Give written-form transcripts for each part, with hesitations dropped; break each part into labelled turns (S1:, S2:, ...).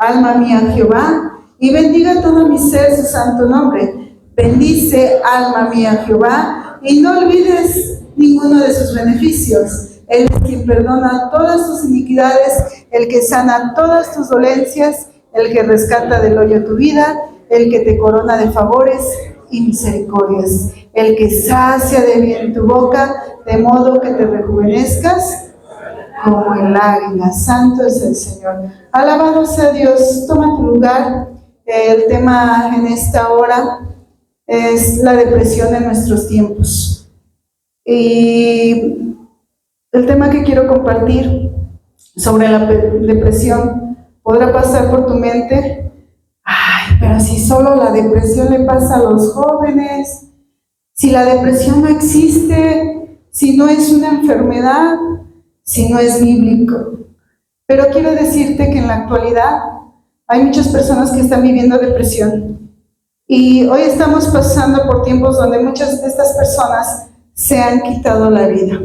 S1: Alma mía Jehová, y bendiga todo mi ser su santo nombre. Bendice, alma mía Jehová, y no olvides ninguno de sus beneficios. Él es quien perdona todas tus iniquidades, el que sana todas tus dolencias, el que rescata del hoyo tu vida, el que te corona de favores y misericordias, el que sacia de bien tu boca, de modo que te rejuvenezcas como el águila. Santo es el Señor. Alabado sea Dios. Toma tu lugar. El tema en esta hora es la depresión en nuestros tiempos. Y el tema que quiero compartir sobre la depresión podrá pasar por tu mente: ay, pero si solo la depresión le pasa a los jóvenes, si la depresión no existe, si no es una enfermedad, si no es bíblico. Pero quiero decirte que en la actualidad hay muchas personas que están viviendo depresión. Y hoy estamos pasando por tiempos donde muchas de estas personas se han quitado la vida.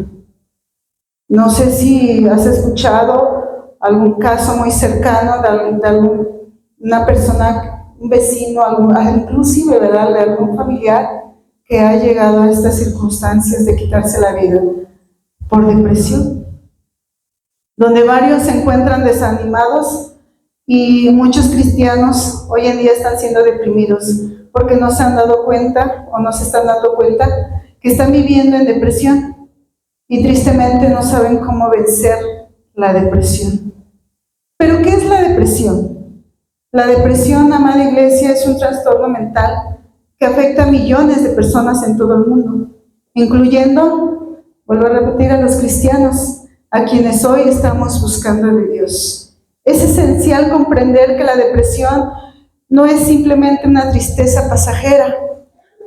S1: No sé si has escuchado algún caso muy cercano de una persona, un vecino, inclusive, ¿verdad?, de algún familiar que ha llegado a estas circunstancias de quitarse la vida por depresión, donde varios se encuentran desanimados y muchos cristianos hoy en día están siendo deprimidos porque no se han dado cuenta o no se están dando cuenta que están viviendo en depresión y tristemente no saben cómo vencer la depresión. ¿Pero qué es la depresión? La depresión, amada iglesia, es un trastorno mental que afecta a millones de personas en todo el mundo, incluyendo, vuelvo a repetir, a los cristianos, a quienes hoy estamos buscando de Dios. Es esencial comprender que la depresión no es simplemente una tristeza pasajera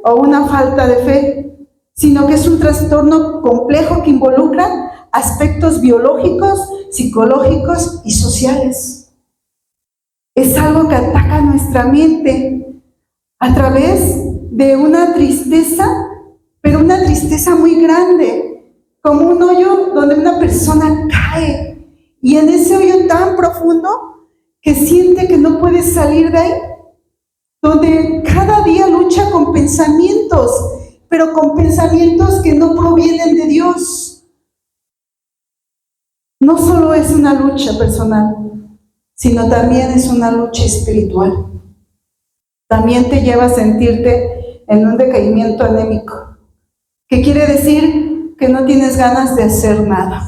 S1: o una falta de fe, sino que es un trastorno complejo que involucra aspectos biológicos, psicológicos y sociales. Es algo que ataca nuestra mente a través de una tristeza, pero una tristeza muy grande, como un hoyo donde una persona cae, y en ese hoyo tan profundo que siente que no puede salir de ahí, donde cada día lucha con pensamientos, pero con pensamientos que no provienen de Dios. No solo es una lucha personal, sino también es una lucha espiritual. También te lleva a sentirte en un decaimiento anémico, que quiere decir que no tienes ganas de hacer nada,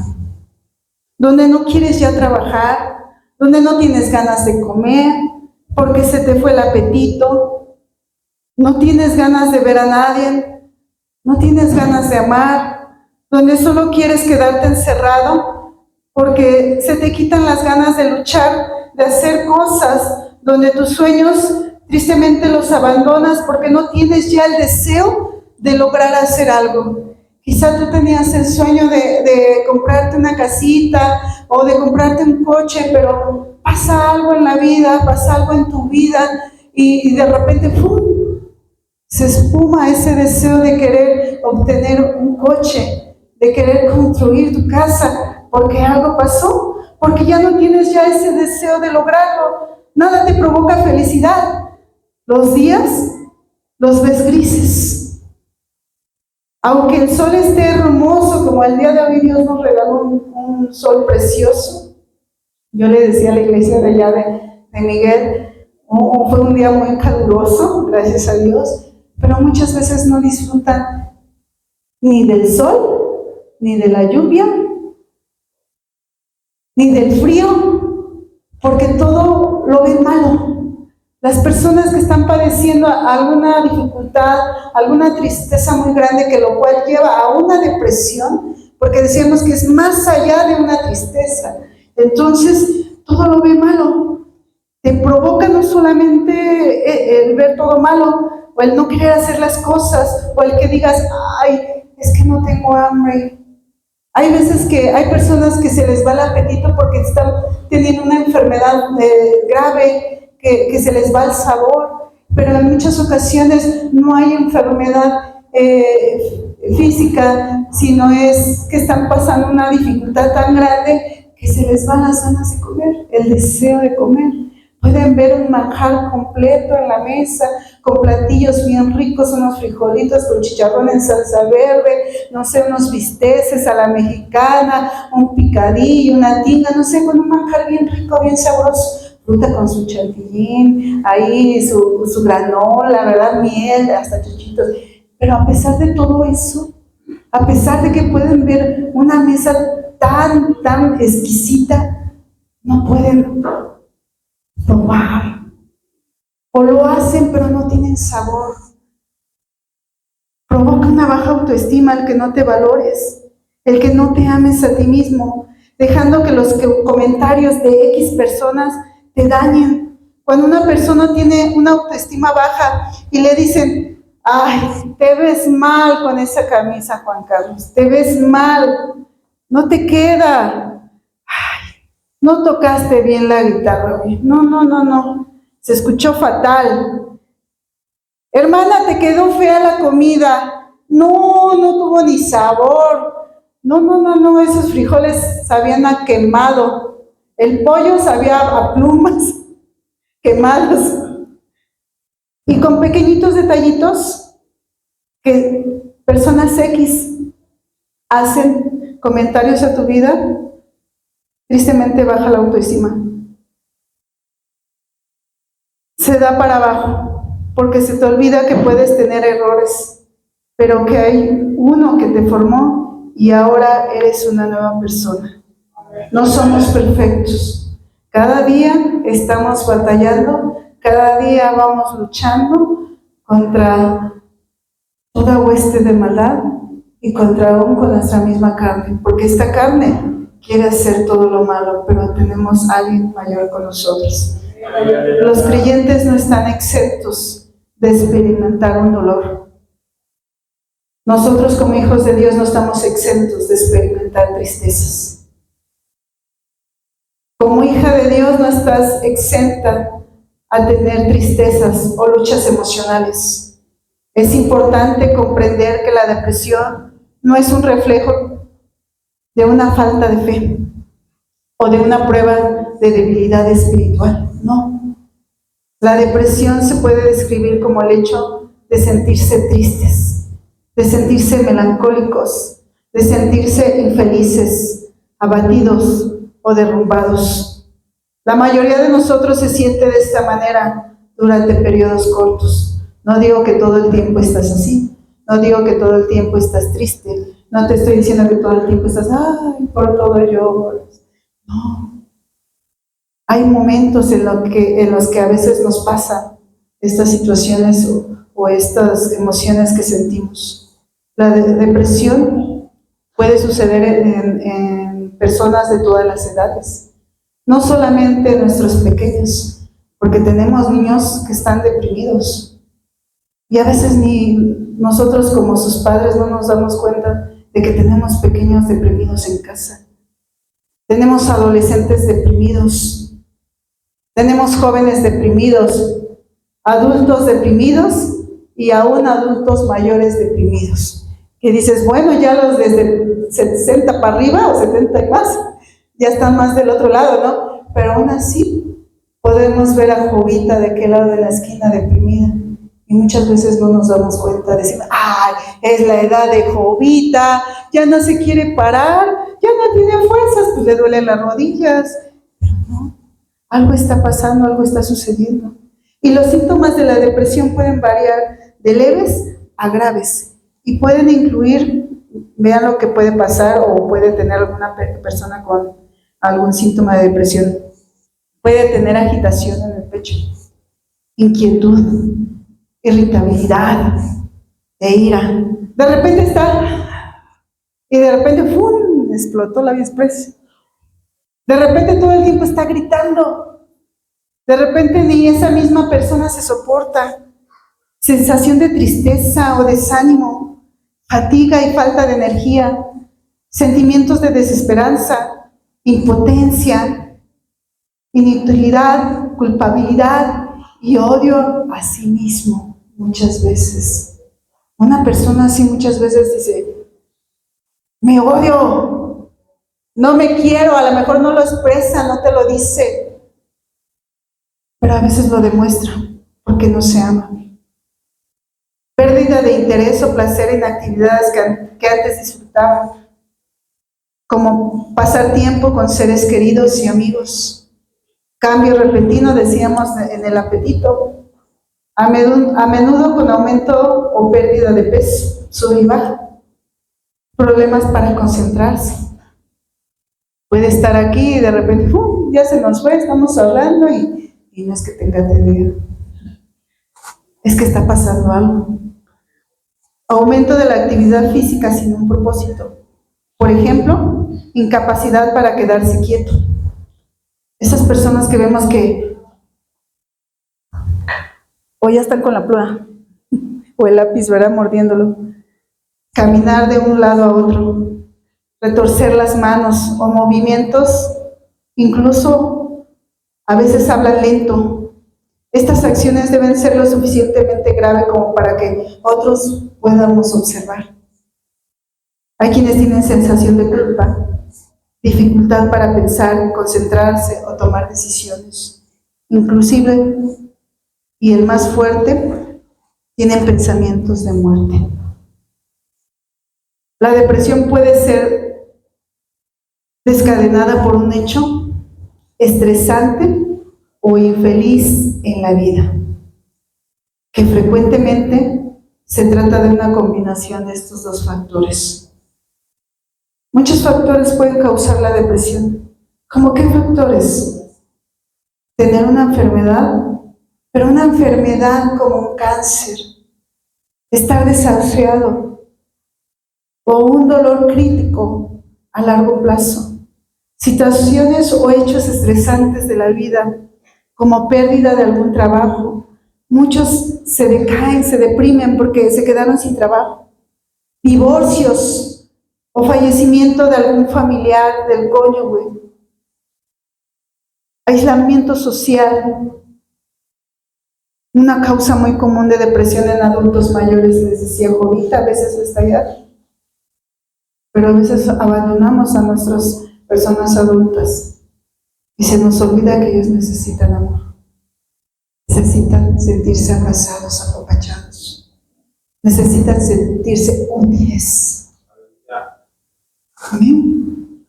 S1: donde no quieres ya trabajar, donde no tienes ganas de comer porque se te fue el apetito, no tienes ganas de ver a nadie, no tienes ganas de amar, donde solo quieres quedarte encerrado porque se te quitan las ganas de luchar, de hacer cosas, donde tus sueños tristemente los abandonas porque no tienes ya el deseo de lograr hacer algo. Quizá tú tenías el sueño de comprarte una casita o de comprarte un coche, pero pasa algo en la vida, pasa algo en tu vida y de repente ¡pum!, se espuma ese deseo de querer obtener un coche, de querer construir tu casa, porque algo pasó, porque ya no tienes ya ese deseo de lograrlo. Nada te provoca felicidad. Los días los ves grises. Aunque el sol esté hermoso, como el día de hoy Dios nos regaló un sol precioso. Yo le decía a la iglesia de allá de Miguel, fue un día muy caluroso, gracias a Dios, pero muchas veces no disfrutan ni del sol, ni de la lluvia, ni del frío, porque todo lo ven malo. Las personas que están padeciendo alguna dificultad, alguna tristeza muy grande, que lo cual lleva a una depresión, porque decíamos que es más allá de una tristeza. Entonces, todo lo ve malo. Te provoca no solamente el ver todo malo, o el no querer hacer las cosas, o el que digas, ay, es que no tengo hambre. Hay veces que hay personas que se les va el apetito porque están teniendo una enfermedad grave, que se les va el sabor, pero en muchas ocasiones no hay enfermedad física, sino es que están pasando una dificultad tan grande que se les van las ganas de comer, el deseo de comer, Pueden ver un manjar completo en la mesa, con platillos bien ricos, unos frijolitos con chicharrón en salsa verde, no sé, unos bisteces a la mexicana, un picadillo, una tinga, no sé, con un manjar bien rico, bien sabroso, fruta con su chantilly, ahí su granola, ¿verdad? Miel, hasta chuchitos. Pero a pesar de todo eso, a pesar de que pueden ver una mesa tan exquisita, no pueden tomar. O lo hacen, pero no tienen sabor. Provoca una baja autoestima el que no te valores, el que no te ames a ti mismo, dejando que los comentarios de X personas te dañen. Cuando una persona tiene una autoestima baja y le dicen, ay, te ves mal con esa camisa, Juan Carlos, te ves mal, no te queda, ay, no tocaste bien la guitarra, no, se escuchó fatal. Hermana, te quedó fea la comida. No, no tuvo ni sabor. No, esos frijoles sabían a quemado. El pollo sabía a plumas quemadas. Y con pequeñitos detallitos que personas X hacen comentarios a tu vida, tristemente baja la autoestima. Se da para abajo, porque se te olvida que puedes tener errores, pero que hay uno que te formó y ahora eres una nueva persona. No somos perfectos. Cada día estamos batallando, cada día vamos luchando contra toda hueste de maldad y contra aún con nuestra misma carne, porque esta carne quiere hacer todo lo malo, pero tenemos a alguien mayor con nosotros. Los creyentes no están exentos de experimentar un dolor. Nosotros como hijos de Dios no estamos exentos de experimentar tristezas. Como hija de Dios no estás exenta a tener tristezas o luchas emocionales. Es importante comprender que la depresión no es un reflejo de una falta de fe o de una prueba de debilidad espiritual. No. La depresión se puede describir como el hecho de sentirse tristes, de sentirse melancólicos, de sentirse infelices, abatidos o derrumbados. La mayoría de nosotros se siente de esta manera durante periodos cortos. No digo que todo el tiempo estás así, no digo que todo el tiempo estás triste, no te estoy diciendo que todo el tiempo estás, ay, por todo lloras. No. Hay momentos en los que a veces nos pasan estas situaciones o estas emociones que sentimos. La depresión puede suceder en personas de todas las edades, no solamente nuestros pequeños, porque tenemos niños que están deprimidos y a veces ni nosotros como sus padres no nos damos cuenta de que tenemos pequeños deprimidos en casa. Tenemos adolescentes deprimidos, tenemos jóvenes deprimidos, adultos deprimidos y aún adultos mayores deprimidos. Que dices, bueno, ya los desde 60 para arriba o 70 y más, ya están más del otro lado, ¿no? Pero aún así podemos ver a Jovita de aquel lado de la esquina deprimida. Y muchas veces no nos damos cuenta, decimos, ¡ay, es la edad de Jovita! Ya no se quiere parar, ya no tiene fuerzas, pues le duelen las rodillas. Pero no, algo está pasando, algo está sucediendo. Y los síntomas de la depresión pueden variar de leves a graves. Y pueden incluir, vean lo que puede pasar o puede tener alguna persona con algún síntoma de depresión. Puede tener agitación en el pecho, inquietud, irritabilidad e ira. De repente está, y de repente, ¡fum!, explotó la vía express. De repente todo el tiempo está gritando. De repente ni esa misma persona se soporta. Sensación de tristeza o desánimo, fatiga y falta de energía, sentimientos de desesperanza, impotencia, inutilidad, culpabilidad y odio a sí mismo muchas veces. Una persona así muchas veces dice, me odio, no me quiero, a lo mejor no lo expresa, no te lo dice, pero a veces lo demuestra porque no se ama. Pérdida de interés o placer en actividades que antes disfrutaban, como pasar tiempo con seres queridos y amigos. Cambio repentino, decíamos, en el apetito, a menudo con aumento o pérdida de peso, sube y baja. Problemas para concentrarse. Puede estar aquí y de repente, ya se nos fue, estamos hablando y no es que tenga TDA. Es que está pasando algo. Aumento de la actividad física sin un propósito. Por ejemplo, incapacidad para quedarse quieto. Esas personas que vemos que o ya están con la pluma o el lápiz, ¿verdad? Mordiéndolo. Caminar de un lado a otro, retorcer las manos o movimientos, incluso a veces hablan lento. Estas acciones deben ser lo suficientemente graves como para que otros podamos observar. Hay quienes tienen sensación de culpa, dificultad para pensar, concentrarse o tomar decisiones. Inclusive, y el más fuerte, tienen pensamientos de muerte. La depresión puede ser descadenada por un hecho estresante o infeliz en la vida, que frecuentemente se trata de una combinación de estos dos factores. Muchos factores pueden causar la depresión. ¿Cómo qué factores? Tener una enfermedad, pero una enfermedad como un cáncer, estar desahuciado o un dolor crítico a largo plazo, situaciones o hechos estresantes de la vida, como pérdida de algún trabajo. Muchos se decaen, se deprimen porque se quedaron sin trabajo. Divorcios o fallecimiento de algún familiar, del cónyuge. Aislamiento social. Una causa muy común de depresión en adultos mayores, les decía Jovita, a veces estallar. Pero a veces abandonamos a nuestras personas adultas y se nos olvida que ellos necesitan amor. Necesitan sentirse abrazados, apapachados. Necesitan sentirse útiles. Amén.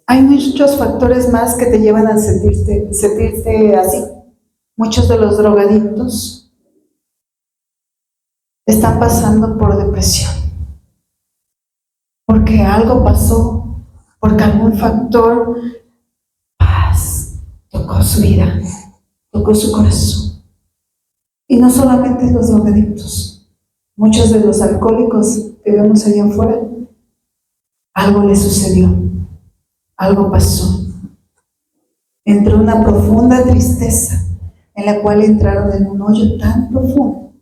S1: Hay muchos factores más que te llevan a sentirte así. Muchos de los drogadictos están pasando por depresión. Porque algo pasó, porque algún factor tocó su vida, tocó su corazón. Y no solamente los drogadictos, muchos de los alcohólicos que vemos allá afuera, algo les sucedió, algo pasó. Entró una profunda tristeza en la cual entraron en un hoyo tan profundo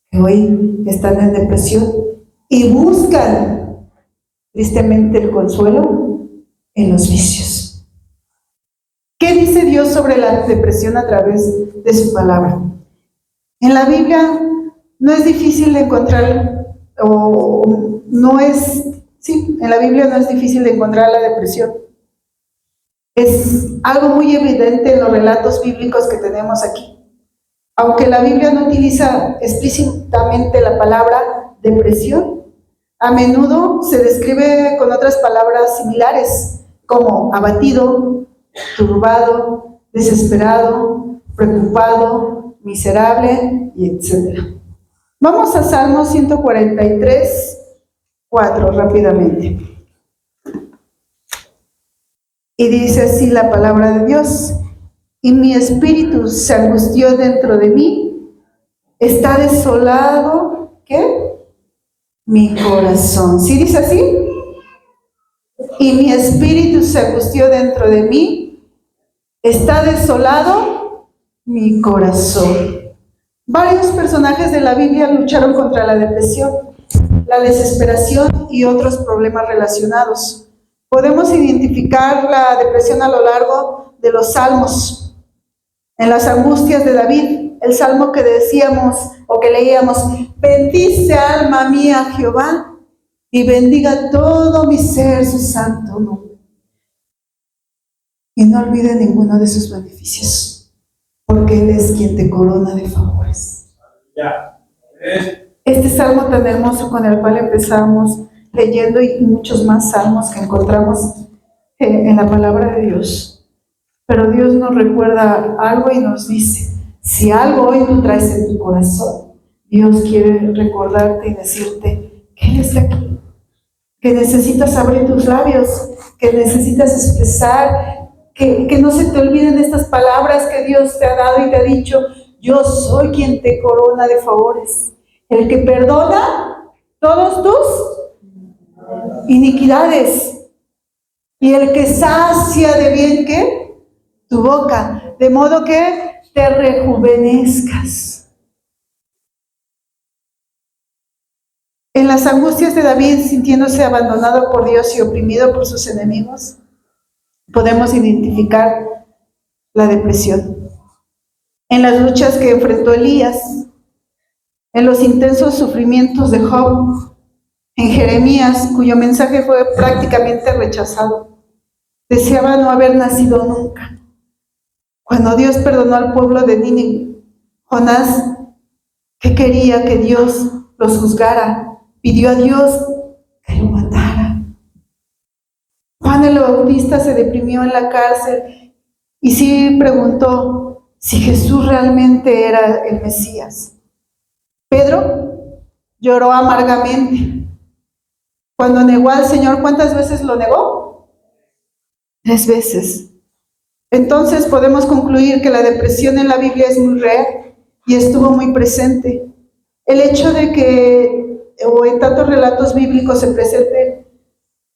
S1: que hoy están en depresión y buscan tristemente el consuelo en los vicios. ¿Qué dice Dios sobre la depresión a través de su palabra? En la Biblia no es difícil de encontrar, en la Biblia no es difícil de encontrar la depresión. Es algo muy evidente en los relatos bíblicos que tenemos aquí. Aunque la Biblia no utiliza explícitamente la palabra depresión, a menudo se describe con otras palabras similares, como abatido, turbado, desesperado, preocupado, miserable, y etc. Vamos a Salmo 143, 4, rápidamente. Y dice así la palabra de Dios: y mi espíritu se angustió dentro de mí, está desolado, ¿qué? Mi corazón. ¿Sí dice así? Y mi espíritu se angustió dentro de mí, está desolado mi corazón. Varios personajes de la Biblia lucharon contra la depresión, la desesperación y otros problemas relacionados. Podemos identificar la depresión a lo largo de los salmos, en las angustias de David, el salmo que decíamos o que leíamos: bendice alma mía a Jehová y bendiga todo mi ser su santo nombre. Y no olvide ninguno de sus beneficios. porque Él es quien te corona de favores. Este salmo tan hermoso con el cual empezamos leyendo y muchos más salmos que encontramos en la palabra de Dios. Pero Dios nos recuerda algo y nos dice, si algo hoy tú traes en tu corazón, Dios quiere recordarte y decirte que Él está aquí, que necesitas abrir tus labios, que necesitas expresar, que no se te olviden estas palabras que Dios te ha dado y te ha dicho, yo soy quien te corona de favores, el que perdona todos tus iniquidades y el que sacia de bien, ¿qué? Tu boca, de modo que te rejuvenezcas. En las angustias de David, sintiéndose abandonado por Dios y oprimido por sus enemigos, podemos identificar la depresión. En las luchas que enfrentó Elías, en los intensos sufrimientos de Job, en Jeremías, cuyo mensaje fue prácticamente rechazado, deseaba no haber nacido nunca. Cuando Dios perdonó al pueblo de Nínive, Jonás, que quería que Dios los juzgara, pidió a Dios que lo matara. Juan el Bautista se deprimió en la cárcel y sí preguntó si Jesús realmente era el Mesías. Pedro lloró amargamente cuando negó al Señor. ¿Cuántas veces lo negó? 3 veces. Entonces podemos concluir que la depresión en la Biblia es muy real y estuvo muy presente. El hecho de que o en tantos relatos bíblicos se presente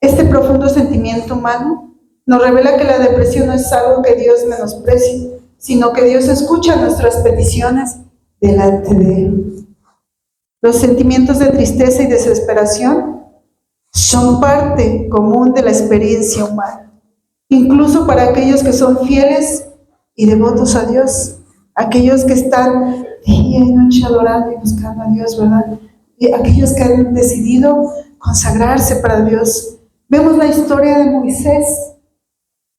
S1: este profundo sentimiento humano nos revela que la depresión no es algo que Dios menosprecie, sino que Dios escucha nuestras peticiones delante de Él. Los sentimientos de tristeza y desesperación son parte común de la experiencia humana, incluso para aquellos que son fieles y devotos a Dios, aquellos que están día y noche adorando y buscando a Dios, ¿verdad? Y aquellos que han decidido consagrarse para Dios. Vemos la historia de Moisés.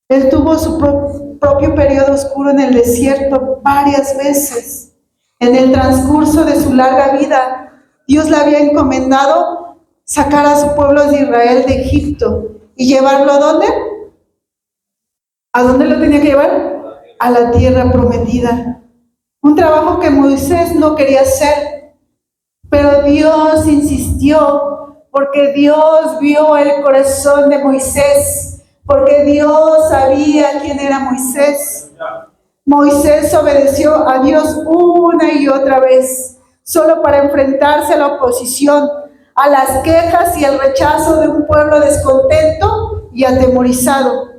S1: Él tuvo su propio periodo oscuro en el desierto varias veces. En el transcurso de su larga vida, Dios le había encomendado sacar a su pueblo de Israel de Egipto y llevarlo ¿a dónde? ¿A dónde lo tenía que llevar? A la tierra prometida. Un trabajo que Moisés no quería hacer, pero Dios insistió, porque Dios vio el corazón de Moisés, porque Dios sabía quién era Moisés. Moisés obedeció a Dios una y otra vez, solo para enfrentarse a la oposición, a las quejas y al rechazo de un pueblo descontento y atemorizado.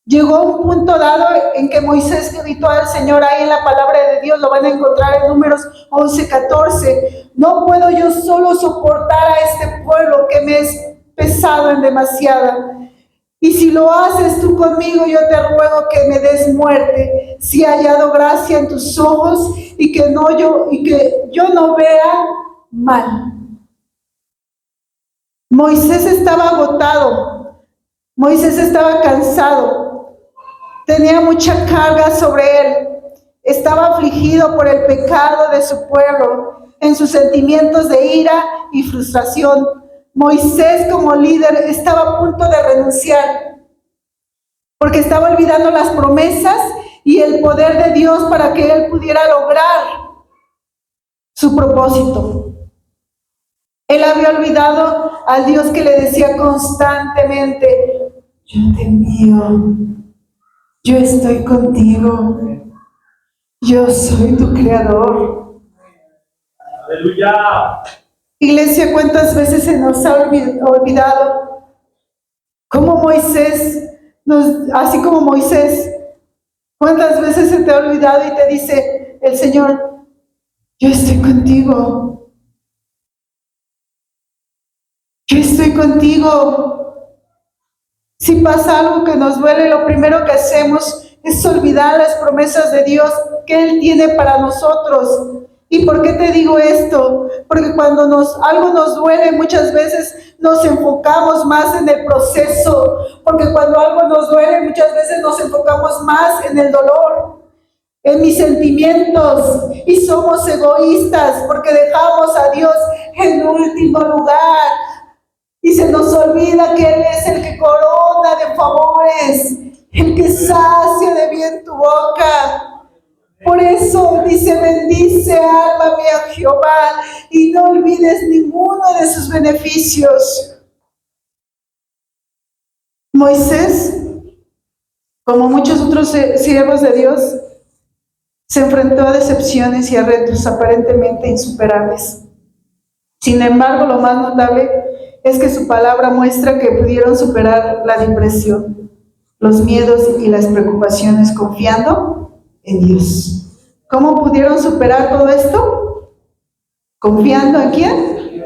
S1: Llegó un punto dado en que Moisés gritó al Señor, ahí en la palabra de Dios, lo van a encontrar en Números 11:14. No puedo yo solo soportar a este pueblo que me es pesado en demasiada. Y si lo haces tú conmigo, yo te ruego que me des muerte, si he hallado gracia en tus ojos y que yo no vea mal. Moisés estaba agotado, Moisés estaba cansado, tenía mucha carga sobre él, estaba afligido por el pecado de su pueblo, en sus sentimientos de ira y frustración. Moisés como líder estaba a punto de renunciar, porque estaba olvidando las promesas y el poder de Dios para que él pudiera lograr su propósito. Él había olvidado al Dios que le decía constantemente, yo te envío, yo estoy contigo, yo soy tu creador.
S2: Aleluya.
S1: Iglesia, ¿cuántas veces se nos ha olvidado? Como Moisés, así como Moisés, ¿cuántas veces se te ha olvidado y te dice el Señor, yo estoy contigo? Yo estoy contigo. Si pasa algo que nos duele, lo primero que hacemos es olvidar las promesas de Dios que Él tiene para nosotros. ¿Y por qué te digo esto? Porque cuando algo nos duele, muchas veces nos enfocamos más en el proceso. Porque cuando algo nos duele, muchas veces nos enfocamos más en el dolor. en mis sentimientos y somos egoístas porque dejamos a Dios en último lugar y se nos olvida que Él es el que corona de favores, el que sacia de bien tu boca. Por eso dice: bendice alma mía a Jehová y no olvides ninguno de sus beneficios. Moisés, como muchos otros siervos de Dios, se enfrentó a decepciones y a retos aparentemente insuperables. Sin embargo, lo más notable es que su palabra muestra que pudieron superar la depresión, los miedos y las preocupaciones confiando en Dios. ¿Cómo pudieron superar todo esto? ¿Confiando en quién?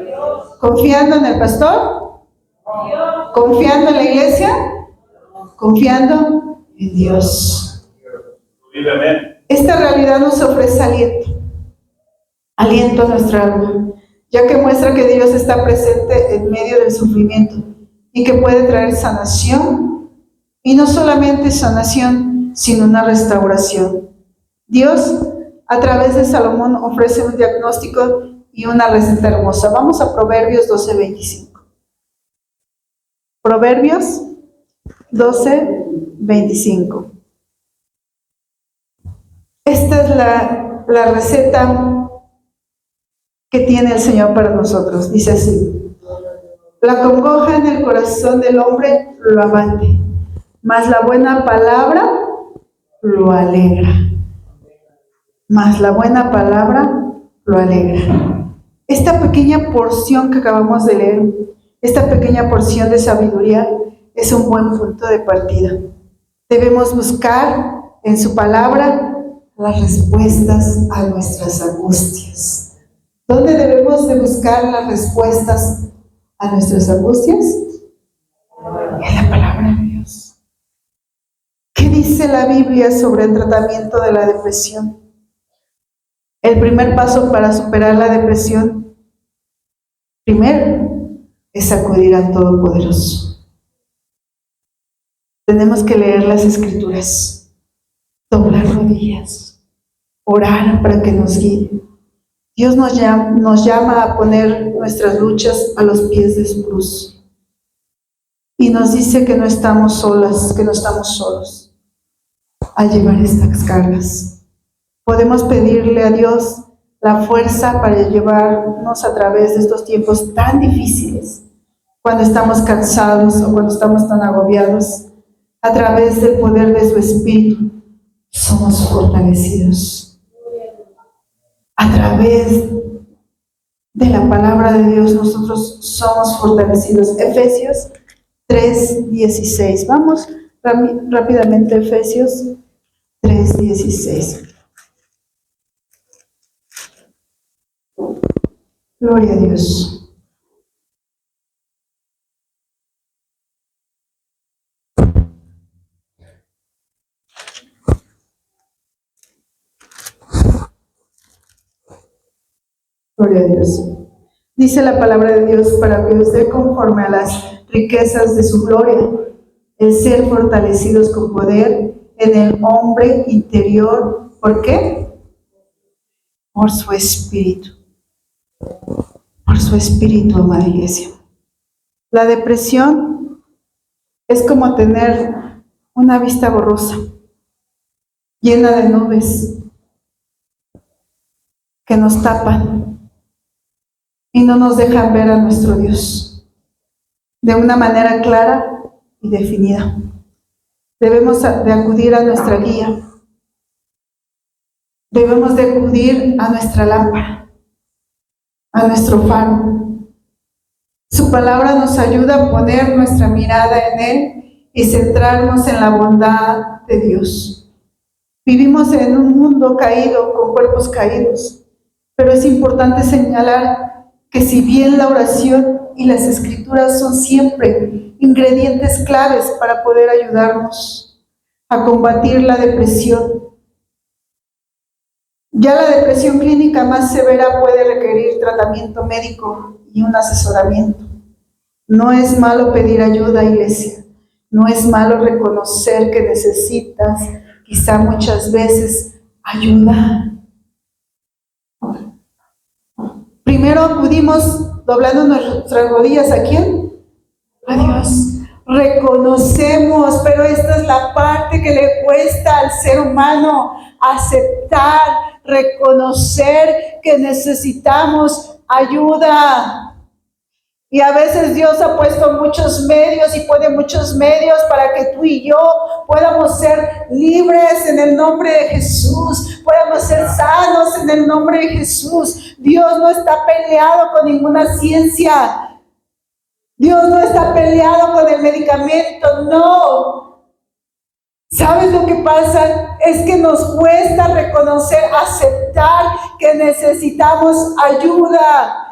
S1: ¿Confiando en el pastor? ¿Confiando en la iglesia? Confiando en Dios. Esta realidad nos ofrece aliento a nuestra alma, ya que muestra que Dios está presente en medio del sufrimiento y que puede traer sanación, y no solamente sanación, sino una restauración. Dios, a través de Salomón, ofrece un diagnóstico y una receta hermosa. Vamos a Proverbios 12:25. Proverbios 12:25. Esta es la receta que tiene el Señor para nosotros. Dice así: la congoja en el corazón del hombre lo abate, mas la buena palabra lo alegra. Mas la buena palabra lo alegra. Esta pequeña porción que acabamos de leer, esta pequeña porción de sabiduría, es un buen punto de partida. Debemos buscar en su palabra las respuestas a nuestras angustias. ¿Dónde debemos de buscar las respuestas a nuestras angustias? En la palabra de Dios. ¿Qué dice la Biblia sobre el tratamiento de la depresión? El primer paso para superar la depresión, primero, es acudir al Todopoderoso. Tenemos que leer las Escrituras, doblar rodillas, orar para que nos guíe. Dios nos llama a poner nuestras luchas a los pies de su cruz. Y nos dice que no estamos solas, que no estamos solos al llevar estas cargas. Podemos pedirle a Dios la fuerza para llevarnos a través de estos tiempos tan difíciles, cuando estamos cansados o cuando estamos tan agobiados. A través del poder de su Espíritu somos fortalecidos. A través de la palabra de Dios nosotros somos fortalecidos. Efesios 3:16. Vamos rápidamente a Efesios 3:16. Gloria a Dios. Gloria a Dios. Dice la palabra de Dios: para que os dé conforme a las riquezas de su gloria, el ser fortalecidos con poder en el hombre interior. ¿Por qué? Por su Espíritu. Por su Espíritu, amada iglesia. La depresión es como tener una vista borrosa, llena de nubes que nos tapan y no nos dejan ver a nuestro Dios de una manera clara y definida. Debemos de acudir a nuestra guía. Debemos de acudir a nuestra lámpara, a nuestro faro. Su palabra nos ayuda a poner nuestra mirada en Él y centrarnos en la bondad de Dios. Vivimos en un mundo caído, con cuerpos caídos, pero es importante señalar que si bien la oración y las Escrituras son siempre ingredientes claves para poder ayudarnos a combatir la depresión, ya la depresión clínica más severa puede requerir tratamiento médico y un asesoramiento. No es malo pedir ayuda, iglesia. No es malo reconocer que necesitas, quizá muchas veces, ayuda. Primero acudimos doblando nuestras rodillas, ¿a quién? A Dios. Reconocemos, pero esta es la parte que le cuesta al ser humano: aceptar, reconocer que necesitamos ayuda. Y a veces Dios ha puesto muchos medios y pone muchos medios para que tú y yo podamos ser libres en el nombre de Jesús, podamos ser sanos en el nombre de Jesús. Dios no está peleado con ninguna ciencia. Dios no está peleado con el medicamento, no. ¿Sabes lo que pasa? Es que nos cuesta reconocer, aceptar que necesitamos ayuda.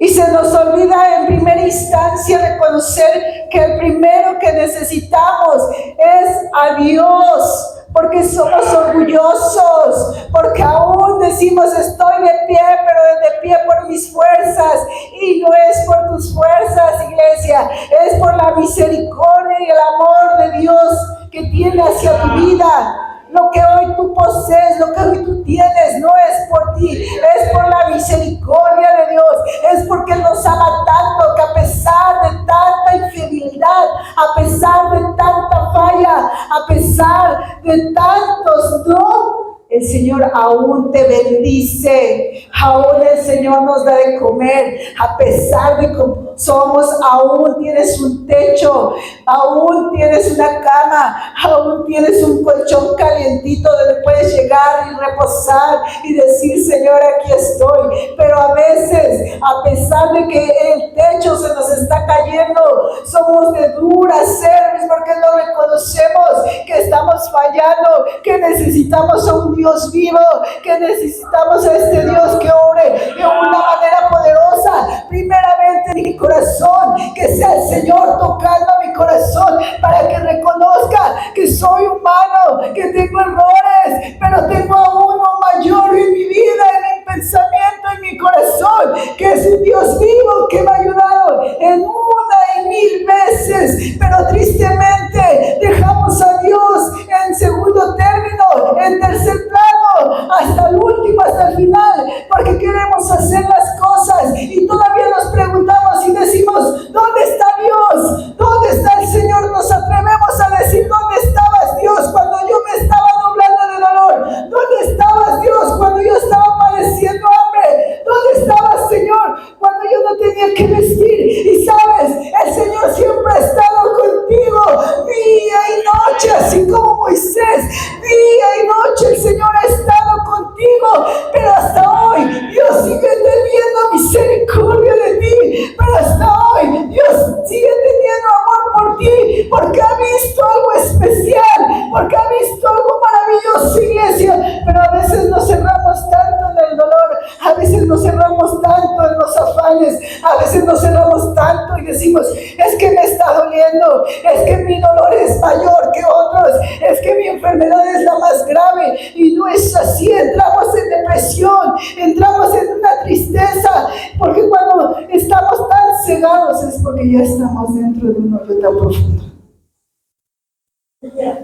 S1: Y se nos olvida en primera instancia reconocer que el primero que necesitamos es a Dios. Porque somos orgullosos, porque aún decimos estoy de pie, pero de pie por mis fuerzas. Y no es por tus fuerzas, iglesia, es por la misericordia y el amor de Dios que tiene hacia tu vida. Lo que hoy tú posees, lo que hoy tú tienes, no es por ti, es por la misericordia de Dios. Es porque Él nos ama tanto que a pesar de tanta infidelidad, a pesar de tanta falla, a pesar de tantos no, el Señor aún te bendice, aún el Señor nos da de comer, a pesar de cómo somos, aún tienes un techo, aún tienes una cama, aún tienes un colchón calientito donde puedes llegar y reposar y decir, Señor, aquí estoy. Pero a veces, a pesar de que el techo se nos está cayendo, somos de dura cerviz porque no reconocemos que estamos fallando, que necesitamos a un Dios vivo, que necesitamos a este Dios que obre de una manera poderosa, primeramente en mi corazón, que sea el Señor tocando mi corazón para que reconozca que soy humano, que tengo errores, pero tengo a uno mayor en mi vida, en mi pensamiento, en mi corazón, que es un Dios vivo que me ha ayudado en una y mil veces, pero tristemente dejamos a Dios en segundo término, en tercer plano, hasta el último, hasta el final, porque queremos hacer las cosas y todavía nos preguntamos y decimos, ¿dónde está Dios? ¿Dónde está el Señor? Nos atrevemos a decir, ¿dónde estabas, Dios, cuando yo me estaba doblando de dolor? ¿Dónde estabas, Dios, cuando yo estaba padeciendo hambre? ¿Dónde estabas, Señor, cuando yo no tenía que vestir? Y sabes, el Señor siempre ha estado contigo día y noche, así como Moisés, día y noche el Señor ha estado contigo, pero hasta hoy Dios sigue teniendo misericordia de ti, pero hasta hoy Dios sigue teniendo amor por ti, porque ha visto algo especial, porque ha visto algo maravilloso, iglesia. Pero a veces nos cerramos tanto en el dolor, a veces nos cerramos tanto en los afanes, a veces nos cerramos tanto y decimos, es que me está doliendo, es que mi dolor es mayor que otros, es que mi enfermedad es la más grave, y no es así. Entramos en depresión, entramos en una tristeza, porque cuando estamos tan cegados es porque ya estamos dentro de un hoyo tan profundo.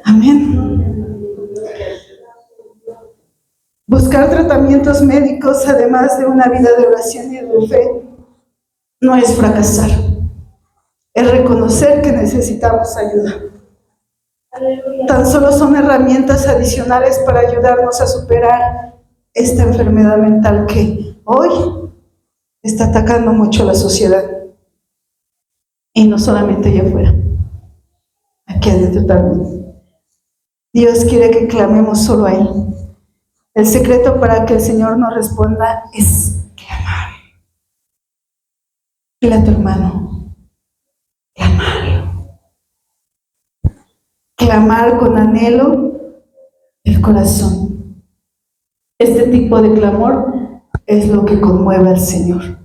S1: Amén. Buscar tratamientos médicos, además de una vida de oración y de fe, no es fracasar, es reconocer que necesitamos ayuda. Tan solo son herramientas adicionales para ayudarnos a superar esta enfermedad mental que hoy está atacando mucho a la sociedad. Y no solamente allá afuera, aquí adentro también. Dios quiere que clamemos solo a Él. El secreto para que el Señor nos responda es clamar. Dile a tu hermano, clamar. Clamar con anhelo el corazón. Este tipo de clamor es lo que conmueve al Señor.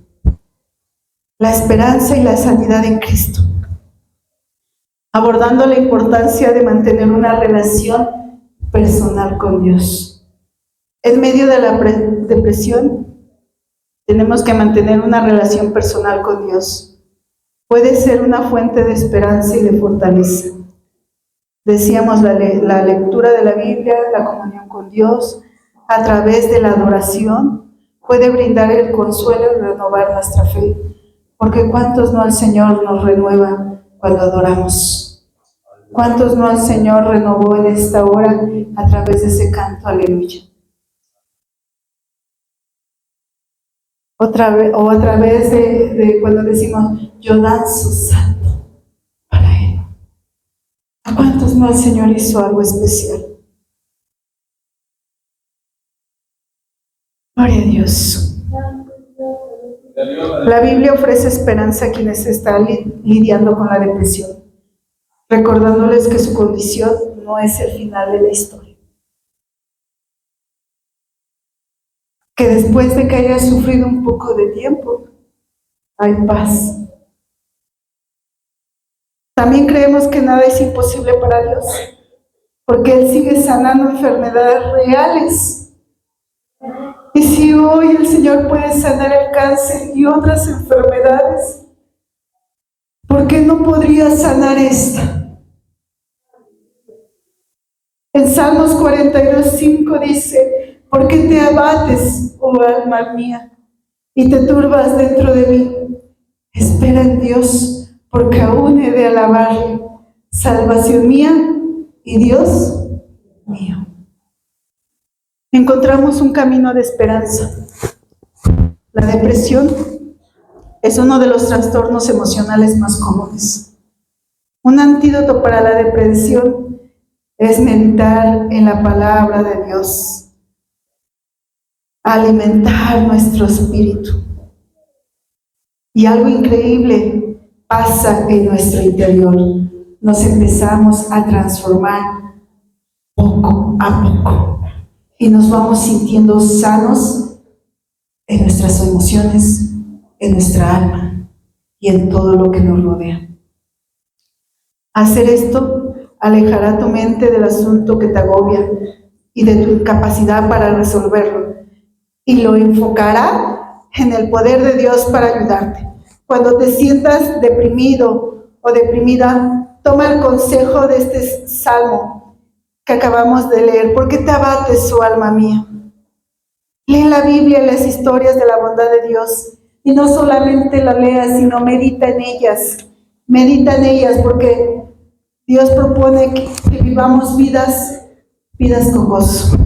S1: La esperanza y la sanidad en Cristo. Abordando la importancia de mantener una relación personal con Dios. En medio de la depresión, tenemos que mantener una relación personal con Dios. Puede ser una fuente de esperanza y de fortaleza. Decíamos la lectura de la Biblia, la comunión con con Dios a través de la adoración puede brindar el consuelo y renovar nuestra fe. Porque ¿cuántos no al Señor nos renueva cuando adoramos? ¿Cuántos no al Señor renovó en esta hora a través de ese canto aleluya? Otra vez, o a través de cuando decimos yo danzo santo para Él. ¿A cuántos no el Señor hizo algo especial? Gloria a Dios. La Biblia ofrece esperanza a quienes están lidiando con la depresión, recordándoles que su condición no es el final de la historia. Que después de que hayas sufrido un poco de tiempo, hay paz. También creemos que nada es imposible para Dios, porque Él sigue sanando enfermedades reales. Y si hoy el Señor puede sanar el cáncer y otras enfermedades, ¿por qué no podría sanar esta? En Salmos 42:5 dice: ¿por qué te abates, oh alma mía, y te turbas dentro de mí? Espera en Dios, porque aún he de alabarle, salvación mía y Dios mío. Encontramos un camino de esperanza. La depresión es uno de los trastornos emocionales más comunes. Un antídoto para la depresión es meditar en la palabra de Dios, alimentar nuestro espíritu. Y algo increíble pasa en nuestro interior. Nos empezamos a transformar poco a poco y nos vamos sintiendo sanos en nuestras emociones, en nuestra alma y en todo lo que nos rodea. Hacer esto alejará tu mente del asunto que te agobia y de tu incapacidad para resolverlo, y lo enfocará en el poder de Dios para ayudarte. Cuando te sientas deprimido o deprimida, toma el consejo de este salmo que acabamos de leer. ¿Por qué te abates, oh alma mía? Lee la Biblia y las historias de la bondad de Dios, y no solamente la leas, sino medita en ellas. Medita en ellas, porque Dios propone que vivamos vidas con gozo.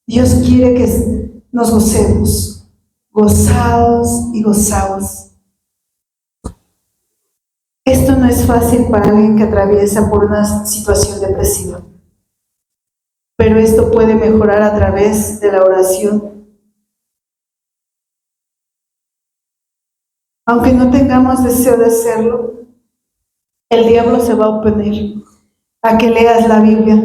S1: Dios quiere que nos gocemos, gozaos y gozaos. Esto no es fácil para alguien que atraviesa por una situación depresiva, pero esto puede mejorar a través de la oración. Aunque no tengamos deseo de hacerlo, el diablo se va a oponer a que leas la Biblia,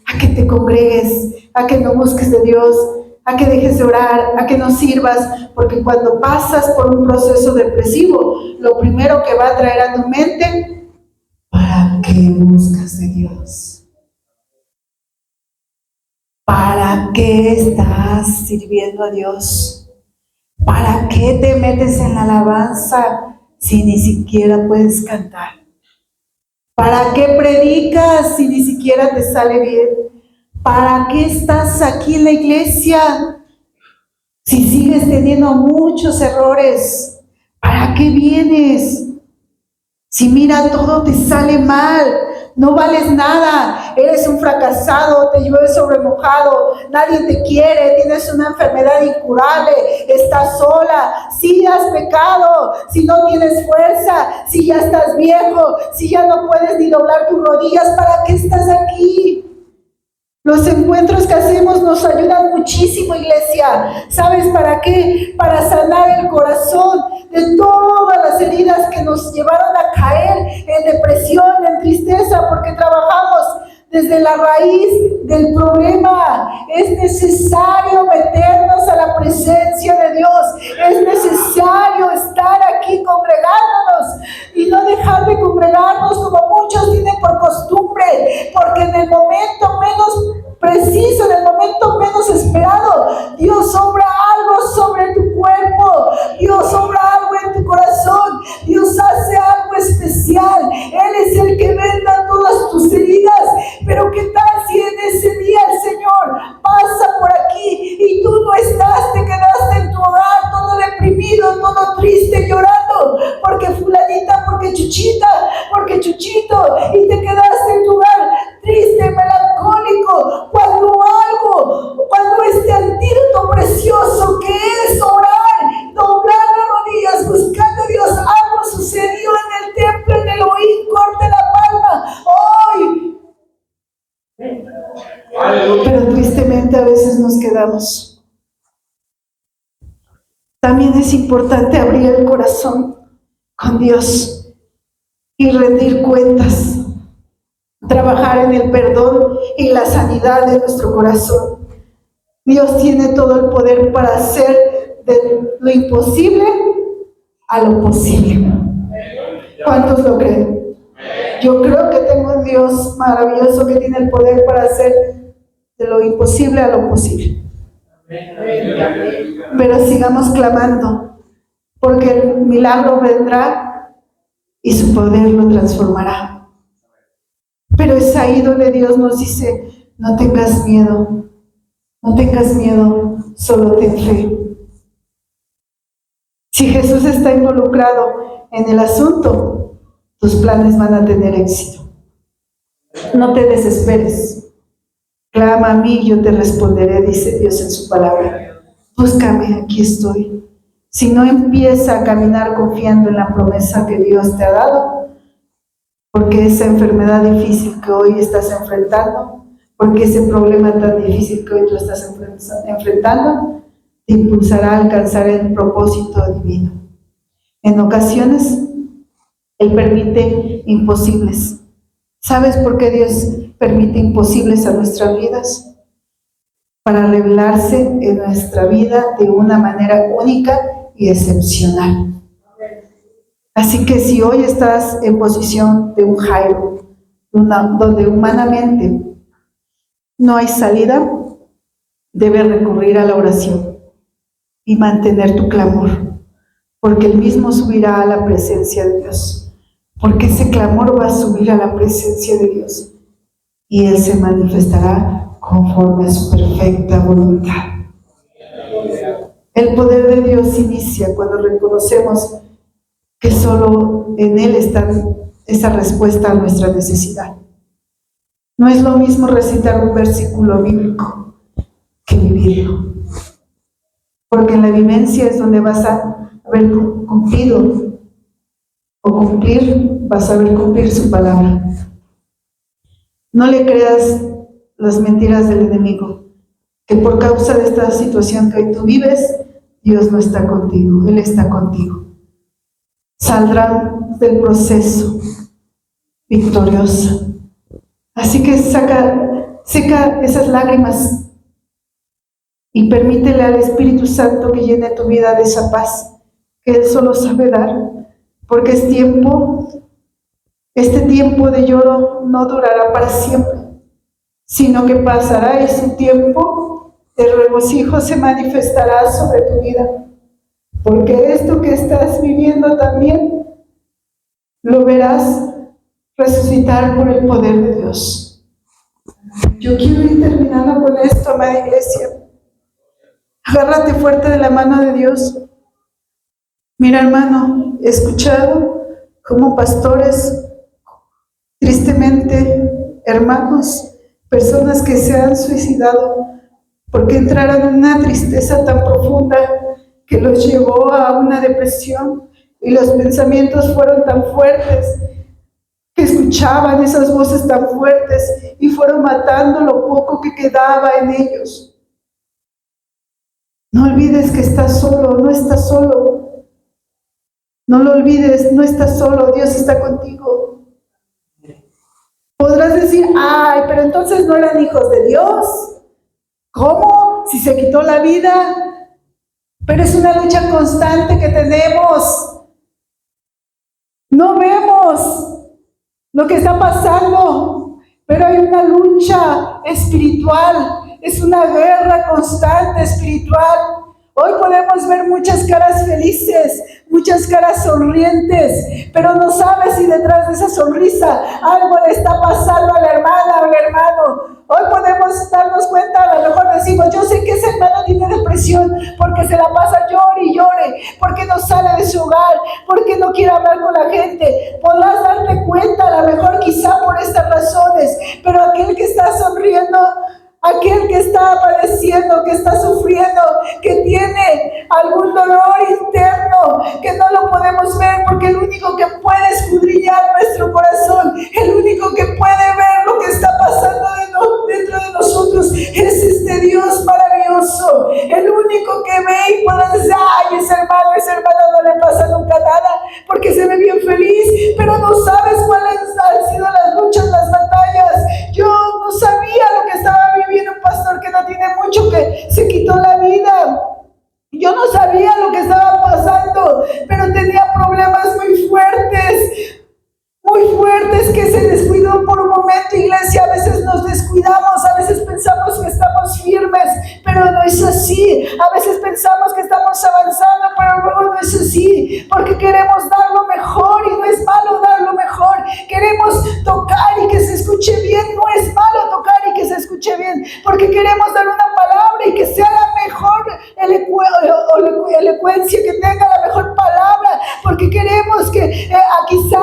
S1: a que te congregues, a que no busques de Dios, a que dejes de orar, a que no sirvas, porque cuando pasas por un proceso depresivo, lo primero que va a traer a tu mente: ¿para qué buscas de Dios? ¿Para qué estás sirviendo a Dios? ¿Para qué te metes en la alabanza si ni siquiera puedes cantar? ¿Para qué predicas si ni siquiera te sale bien? ¿Para qué estás aquí en la iglesia si sigues teniendo muchos errores? ¿Para qué vienes? Si mira, todo te sale mal, no vales nada, eres un fracasado, te llueve sobre mojado, nadie te quiere, tienes una enfermedad incurable, estás sola, si has pecado, si no tienes fuerza, si ya estás viejo, si ya no puedes ni doblar tus rodillas, ¿para qué estás aquí? Los encuentros que hacemos nos ayudan muchísimo, iglesia. ¿Sabes para qué? Para sanar el corazón de todas las heridas que nos llevaron a caer en depresión, en tristeza, porque trabajamos desde la raíz del problema. Es necesario meternos a la presencia de Dios. Es necesario estar aquí congregándonos y no dejar de congregarnos como muchos tienen por costumbre, porque en el momento menos preciso, en el momento menos esperado, Dios obra algo sobre tu cuerpo, Dios obra algo en tu corazón, Dios hace algo especial. Él es el que venda todas tus heridas. Pero ¿qué tal si en ese día el Señor va quedamos. También es importante abrir el corazón con Dios y rendir cuentas, trabajar en el perdón y la sanidad de nuestro corazón. Dios tiene todo el poder para hacer de lo imposible a lo posible. ¿Cuántos lo creen? Yo creo que tengo un Dios maravilloso que tiene el poder para hacer de lo imposible a lo posible. Pero sigamos clamando, porque el milagro vendrá y su poder lo transformará. Pero es ahí donde Dios nos dice: no tengas miedo, no tengas miedo, solo ten fe. Si Jesús está involucrado en el asunto, tus planes van a tener éxito. No te desesperes. Clama a mí y yo te responderé, dice Dios en su palabra. Búscame, aquí estoy. Si no empieza a caminar confiando en la promesa que Dios te ha dado, porque esa enfermedad difícil que hoy estás enfrentando, porque ese problema tan difícil que hoy tú estás enfrentando, te impulsará a alcanzar el propósito divino. En ocasiones, Él permite imposibles. ¿Sabes por qué Dios permite imposibles a nuestras vidas? Para revelarse en nuestra vida de una manera única y excepcional. Así que si hoy estás en posición de un Jairo, donde humanamente no hay salida, debes recurrir a la oración y mantener tu clamor, porque Él mismo subirá a la presencia de Dios, porque ese clamor va a subir a la presencia de Dios y Él se manifestará conforme a su perfecta voluntad. El poder de Dios inicia cuando reconocemos que solo en Él está esa respuesta a nuestra necesidad. No es lo mismo recitar un versículo bíblico que vivirlo, porque en la vivencia es donde vas a haber cumplido o vas a ver cumplir su palabra. No le creas las mentiras del enemigo, que por causa de esta situación que hoy tú vives, Dios no está contigo, Él está contigo. Saldrán del proceso victoriosa. Así que seca esas lágrimas y permítele al Espíritu Santo que llene tu vida de esa paz que Él solo sabe dar, porque este tiempo de lloro no durará para siempre, sino que pasará y su tiempo de regocijo se manifestará sobre tu vida, porque esto que estás viviendo también lo verás resucitar por el poder de Dios. Yo quiero ir terminando con esto, amada iglesia. Agárrate fuerte de la mano de Dios. Mira, hermano, he escuchado como pastores, tristemente, hermanos, personas que se han suicidado porque entraron en una tristeza tan profunda que los llevó a una depresión, y los pensamientos fueron tan fuertes que escuchaban esas voces tan fuertes y fueron matando lo poco que quedaba en ellos. No olvides que estás solo, no estás solo. No lo olvides, no estás solo, Dios está contigo. Podrás decir: ay, pero entonces no eran hijos de Dios. ¿Cómo? Si se quitó la vida. Pero es una lucha constante que tenemos. No vemos lo que está pasando, pero hay una lucha espiritual, es una guerra constante espiritual. Hoy podemos ver muchas caras felices, muchas caras sonrientes, pero no sabes si detrás de esa sonrisa algo le está pasando a la hermana o al hermano. Hoy podemos darnos cuenta, a lo mejor decimos: yo sé que ese hermano tiene depresión porque se la pasa llore y llore, porque no sale de su hogar, porque no quiere hablar con la gente. Podrás darte cuenta, a lo mejor quizá por estas razones, pero aquel que está sonriendo, aquel que está padeciendo, que está sufriendo, que tiene algún dolor interno que no lo podemos ver, porque el único que puede escudriñar nuestro corazón, el único que puede ver lo que está pasando dentro de nosotros, es este Dios maravilloso. único que ve y puede decir, ay, ese hermano no le pasa nunca nada, porque se ve bien feliz, pero no sabes cuáles han sido las luchas, las batallas. Yo no sabía lo que estaba viviendo un pastor que no tiene mucho, que se quitó la vida. Yo no sabía lo que estaba pasando, pero tenía problemas muy fuertes, que se descuidó por un momento. Iglesia, a veces nos descuidamos, a veces pensamos que estamos firmes, pero no es así. A veces pensamos que estamos avanzando, pero luego no es así, porque queremos dar lo mejor y no es malo dar lo mejor. Queremos tocar y que se escuche bien, no es malo tocar y que se escuche bien, porque queremos dar una palabra y que sea la mejor elocuencia, que tenga la mejor palabra, porque queremos que quizá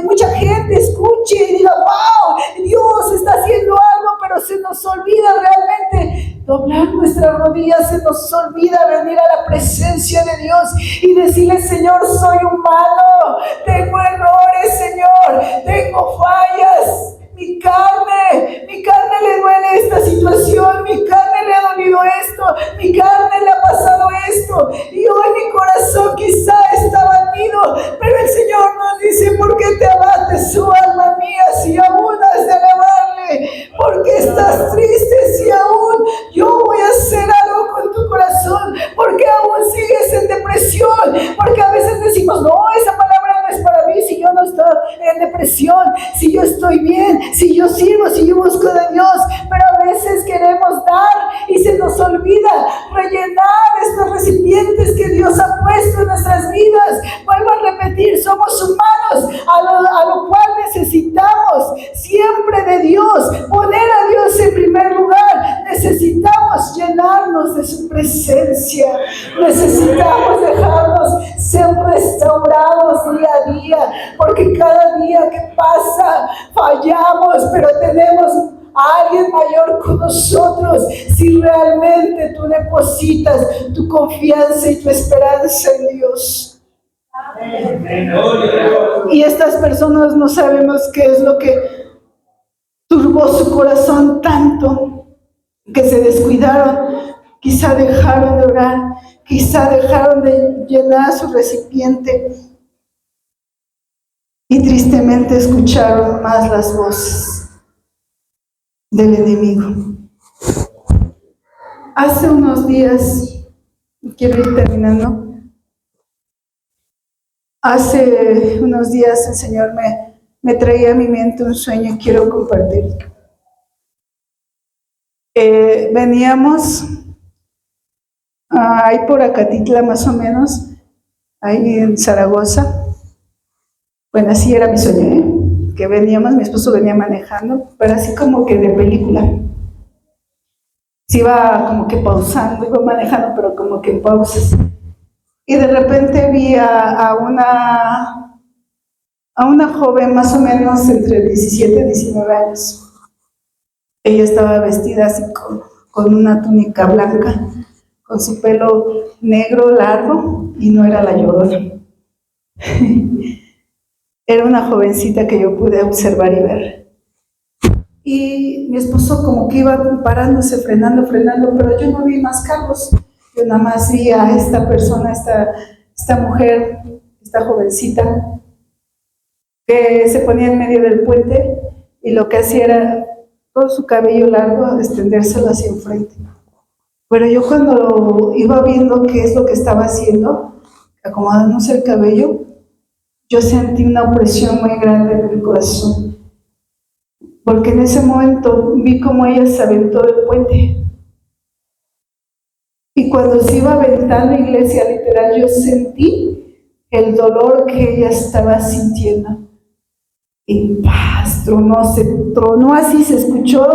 S1: mucha gente escuche y diga, wow, Dios está haciendo algo, pero se nos olvida realmente doblar nuestras rodillas, se nos olvida venir a la presencia de Dios y decirle, Señor, soy humano, tengo errores, Señor, tengo fallas. Mi carne le duele esta situación, mi carne le ha dolido esto, mi carne le ha pasado esto, y hoy mi corazón quizá está batido, pero el Señor nos dice, ¿por qué te abates, oh alma mía, si aún has de alabarle? ¿Por qué estás triste si aún yo voy a hacer algo con tu corazón? ¿Por qué aún sigues en depresión? Porque a veces decimos, no, esa palabra no es para mí, si yo no estoy en depresión, si yo estoy bien, si yo sirvo, si yo busco de Dios. Pero a veces queremos dar y se nos olvida rellenar estos recipientes que Dios ha puesto en nuestras vidas. Vuelvo a repetir, somos humanos, a lo cual necesitamos siempre de Dios, poner a Dios en primer lugar. Necesitamos llenarnos de su presencia, necesitamos dejarnos ser restaurados día a día, porque cada día que pasa fallamos, pero tenemos a alguien mayor con nosotros. Si realmente tú depositas tu confianza y tu esperanza en Dios. Y estas personas no sabemos qué es lo que turbó su corazón tanto, que se descuidaron, quizá dejaron de orar, quizá dejaron de llenar su recipiente y tristemente escucharon más las voces del enemigo. Hace unos días, quiero ir terminando, hace unos días el Señor me traía a mi mente un sueño y quiero compartir. Veníamos ahí por Acatitla más o menos, ahí en Zaragoza. Bueno, así era mi sueño, que veníamos, mi esposo venía manejando, pero así como que de película. Se iba como que pausando, iba manejando, pero como que en pausas. Y de repente vi a una joven más o menos entre 17 y 19 años. Ella estaba vestida así con una túnica blanca, con su pelo negro largo, y no era la Llorona. Era una jovencita que yo pude observar y ver. Y mi esposo como que iba parándose, frenando, pero yo no vi más carros. Yo nada más vi a esta persona, esta mujer, esta jovencita, que se ponía en medio del puente y lo que hacía era todo su cabello largo, extendérselo hacia enfrente. Pero yo cuando iba viendo qué es lo que estaba haciendo, acomodándose el cabello, yo sentí una opresión muy grande en mi corazón, porque en ese momento vi cómo ella se aventó del puente. Y cuando se iba aventando, iglesia, literal, yo sentí el dolor que ella estaba sintiendo. Y paz, tronó así, se escuchó.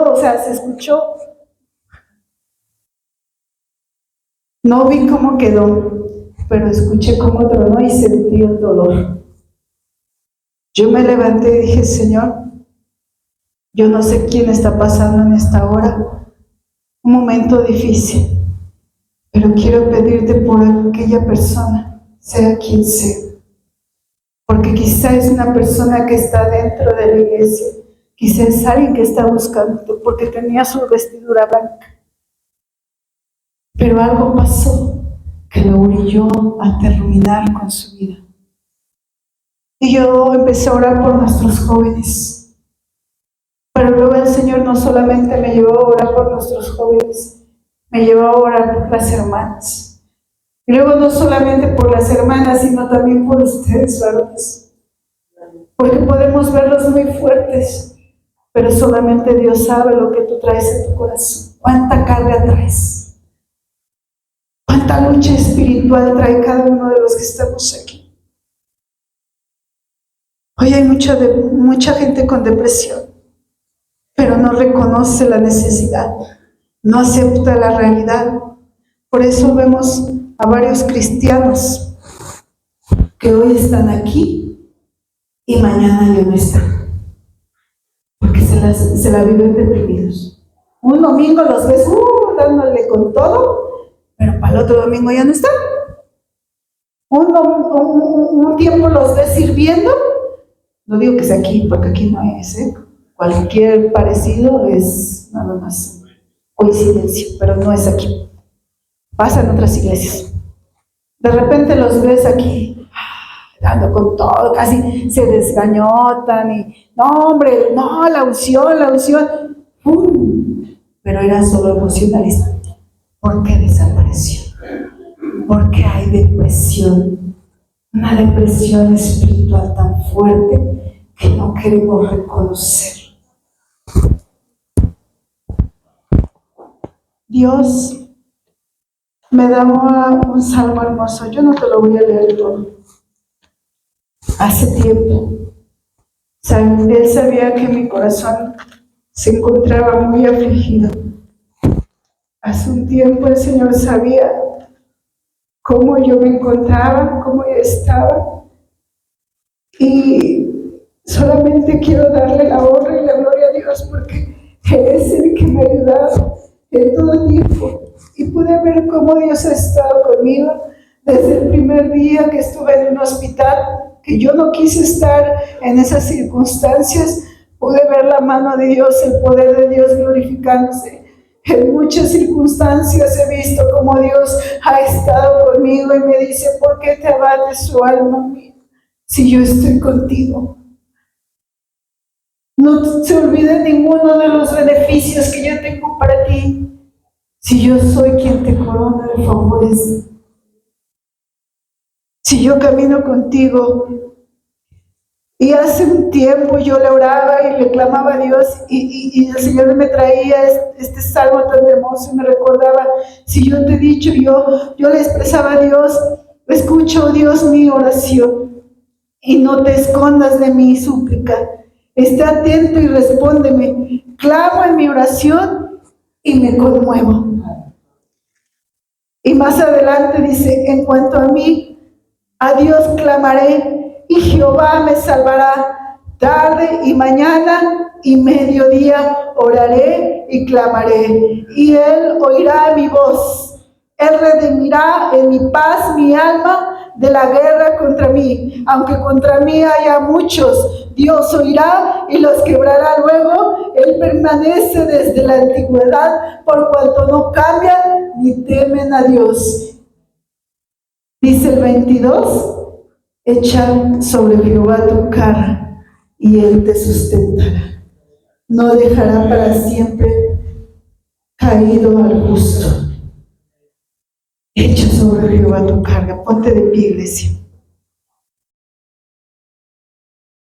S1: No vi cómo quedó, pero escuché cómo tronó y sentí el dolor. Yo me levanté y dije, Señor, yo no sé quién está pasando en esta hora un momento difícil, pero quiero pedirte por aquella persona, sea quien sea, porque quizá es una persona que está dentro de la iglesia, quizá es alguien que está buscando, porque tenía su vestidura blanca, pero algo pasó que lo orilló a terminar con su vida. Y yo empecé a orar por nuestros jóvenes, pero luego el Señor no solamente me llevó a orar por nuestros jóvenes, me llevó a orar por las hermanas. Y luego no solamente por las hermanas, sino también por ustedes, varones. Porque podemos verlos muy fuertes, pero solamente Dios sabe lo que tú traes en tu corazón. ¿Cuánta carga traes? ¿Cuánta lucha espiritual trae cada uno de los que estamos aquí? Hoy hay mucha gente con depresión, pero no reconoce la necesidad, no acepta la realidad. Por eso vemos a varios cristianos que hoy están aquí y mañana ya no están, porque se la viven deprimidos. Un domingo los ves dándole con todo, pero para el otro domingo ya no están. Un tiempo los ves sirviendo. No digo que sea aquí, porque aquí no es, cualquier parecido es nada más coincidencia, pero no es aquí. Pasa en otras iglesias. De repente los ves aquí, dando con todo, casi se desgañotan y, no hombre, no, la unción, ¡pum! Pero era solo emocionalista. ¿Por qué desapareció? Porque hay depresión. Una depresión espiritual tan fuerte que no queremos reconocer. Dios me da un salmo hermoso. Yo no te lo voy a leer todo. Hace tiempo, Él sabía que mi corazón se encontraba muy afligido. Hace un tiempo el Señor sabía cómo yo me encontraba, cómo yo estaba, y solamente quiero darle la honra y la gloria a Dios porque Él es el que me ha ayudado en todo tiempo, y pude ver cómo Dios ha estado conmigo desde el primer día que estuve en un hospital, que yo no quise estar en esas circunstancias. Pude ver la mano de Dios, el poder de Dios glorificándose. En muchas circunstancias he visto cómo Dios ha estado conmigo y me dice, ¿por qué te abates, su alma mía, si yo estoy contigo? No se olvide ninguno de los beneficios que yo tengo para ti, si yo soy quien te corona de favores. Si yo camino contigo. Y hace un tiempo yo le oraba y le clamaba a Dios, y el Señor me traía este salmo tan hermoso y me recordaba, si yo te he dicho, yo le expresaba a Dios, escucha, oh Dios, mi oración, y no te escondas de mi súplica. Esté atento y respóndeme. Clamo en mi oración y me conmuevo. Y más adelante dice, en cuanto a mí, a Dios clamaré, y Jehová me salvará. Tarde y mañana y mediodía oraré y clamaré, y Él oirá mi voz. Él redimirá en mi paz mi alma de la guerra contra mí. Aunque contra mí haya muchos, Dios oirá y los quebrará luego. Él permanece desde la antigüedad, por cuanto no cambian ni temen a Dios. Dice el 22, echa sobre Jehová tu carga y Él te sustentará. No dejará para siempre caído al justo. Echa sobre Jehová tu carga. Ponte de pie, iglesia.